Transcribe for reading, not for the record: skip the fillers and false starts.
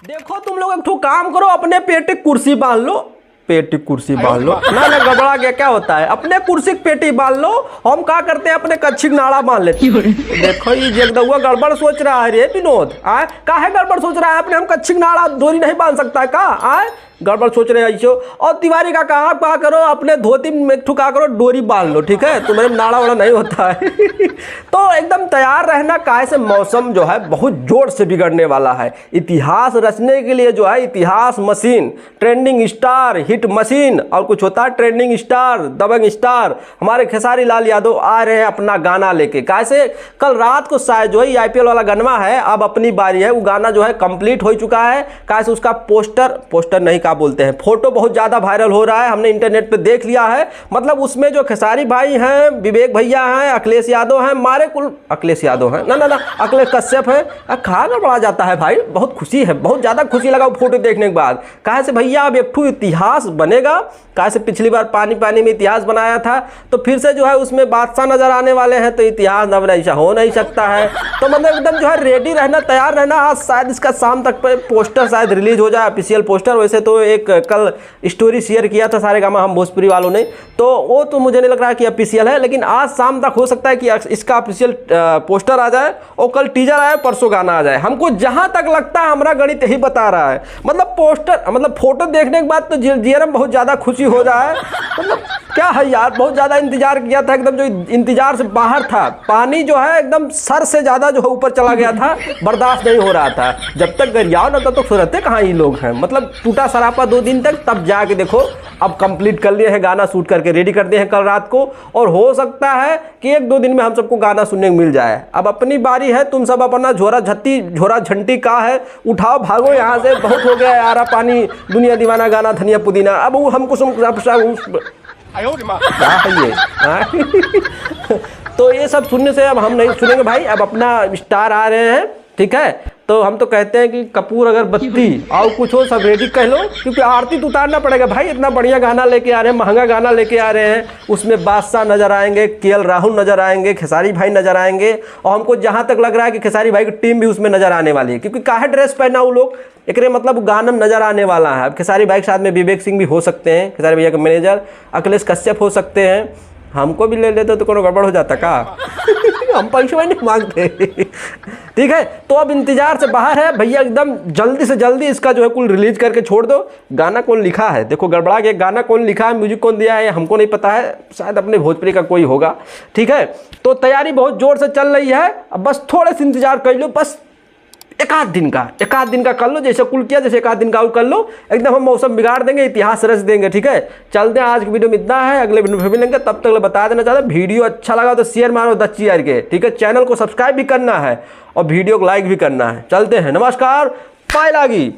देखो तुम लोग एक ठो काम करो, अपने पेटी कुर्सी बांध लो, पेटी कुर्सी बांध लो ना ना, गड़बड़ा गया क्या होता है, अपने कुर्सी पेटी बांध लो। हम क्या करते हैं अपने कच्छी नाड़ा बांध लेते। देखो ये जगदुआ गड़बड़ सोच रहा है रे विनोद, काहे गड़बड़ सोच रहा है अपने, हम कच्छी नाड़ा डोरी नहीं बांध सकता है का, गड़बड़ सोच रहे हैं ऐसे। और तिवारी का कहा क्या करो, अपने धोती में ठुका करो डोरी बांध लो, ठीक है, तुम्हारे नाड़ा वाड़ा नहीं होता है। तो एकदम तैयार रहना, काहे से मौसम जो है बहुत जोर से बिगड़ने वाला है। इतिहास रचने के लिए जो है इतिहास machine, trending star, hit machine और कुछ होता है ट्रेंडिंग स्टार, दबंग स्टार, हमारे खेसारी लाल यादव आ रहे हैं अपना गाना लेके। काहे से कल रात को शायद जो है IPL वाला गाना है, अब अपनी बारी है, वो गाना जो है कंप्लीट हो चुका है। काहे से उसका पोस्टर नहीं क्या बोलते हैं, फोटो बहुत ज्यादा वायरल हो रहा है, हमने इंटरनेट पे देख लिया है। मतलब उसमें जो खेसारी भाई हैं, विवेक भैया हैं, अखिलेश यादव हैं, मारे कुल अखिलेश यादव हैं ना ना ना, अखिलेश कश्यप है, खाना बढ़ा जाता है भाई। बहुत खुशी है, बहुत ज्यादा खुशी लगा वो फोटो देखने के बाद। कहा से भैया अब एक ठू इतिहास बनेगा। कहा से पिछली बार पानी पानी में इतिहास बनाया था, तो फिर से जो है उसमें बादशाह नजर आने वाले हैं, तो इतिहास अब ऐसा हो नहीं सकता है। तो मतलब एकदम जो है रेडी रहना, तैयार रहना। आज शायद इसका शाम तक पे पोस्टर शायद रिलीज हो जाए, ऑफिशियल पोस्टर। वैसे तो एक कल स्टोरी शेयर किया था सारेगामा हम भोजपुरी वालों ने, तो वो तो मुझे नहीं लग रहा है कि ऑफिशियल है, लेकिन आज शाम तक हो सकता है कि इसका ऑफिशियल पोस्टर आ जाए और कल टीजर आए, परसों गाना आ जाए। हमको जहां तक लगता है हमारा गणित यही बता रहा है। मतलब पोस्टर मतलब फोटो देखने के बाद तो जीआरएम बहुत ज्यादा खुशी हो रहा है। मतलब क्या है यार, बहुत ज्यादा इंतजार किया था, एकदम जो इंतजार से बाहर था। पानी जो है एकदम सर से ज्यादा जो है ऊपर चला गया था, बर्दाश्त नहीं हो रहा था। जब तक गरियाओ ना तब तक सुरते कहाँ ये लोग हैं। मतलब टूटा सरापा 2 दिन तक, तब जाके देखो अब कंप्लीट कर लिए हैं, गाना शूट करके रेडी कर दिए हैं कल रात को। और हो सकता है कि 1-2 दिन में हम सबको गाना सुनने को मिल जाए। अब अपनी बारी है, तुम सब अपना झोरा झंटी का है उठाओ, भागो यहाँ से, बहुत हो गया यार पानी, दुनिया दीवाना गाना धनिया पुदीना। अब वो हमको क्या है ये। तो ये सब सुनने से अब हम नहीं सुनेंगे भाई, अब अपना स्टार आ रहे हैं, ठीक है। तो हम तो कहते हैं कि कपूर अगरबत्ती और कुछ हो सब रेडी कह लो, क्योंकि आरती तो उतारना पड़ेगा भाई। इतना बढ़िया गाना लेके आ रहे हैं, महंगा गाना लेके आ रहे हैं, उसमें बादशाह नजर आएंगे, KL राहुल नजर आएंगे, खेसारी भाई नजर आएंगे, और हमको जहां तक लग रहा है कि खेसारी भाई की टीम भी उसमें नजर आने वाली है, क्योंकि काहे ड्रेस पहना वो लोग, एक मतलब गाना नजर आने वाला है। अब खेसारी भाई के साथ में विवेक सिंह भी हो सकते हैं, खेसारी भैया के मैनेजर, अखिलेश कश्यप हो सकते हैं। हमको भी ले लेते तो कोनो गड़बड़ हो जाता का। हम पैसे नहीं मांगते। ठीक है, तो अब इंतजार से बाहर है भैया, एकदम जल्दी से जल्दी इसका जो है कुल रिलीज करके छोड़ दो। गाना कौन लिखा है देखो, गड़बड़ा के गाना कौन लिखा है, म्यूजिक कौन दिया है हमको नहीं पता है, शायद अपने भोजपुरी का कोई होगा। ठीक है, तो तैयारी बहुत जोर से चल रही है, अब बस थोड़े से इंतजार कर लो, बस एक आध दिन का कर लो, जैसे कुल किया जैसे एक आध दिन का कर लो, एकदम हम मौसम बिगाड़ देंगे, इतिहास रच देंगे। ठीक है, चलते हैं, आज की वीडियो में इतना है, अगले वीडियो में फिर मिलेंगे। तब तक बता देना चाहता, वीडियो अच्छा लगा तो शेयर मारो दच्ची यार के, ठीक है, चैनल को सब्सक्राइब भी करना है और वीडियो को लाइक भी करना है। चलते हैं, नमस्कार, पाए लागी।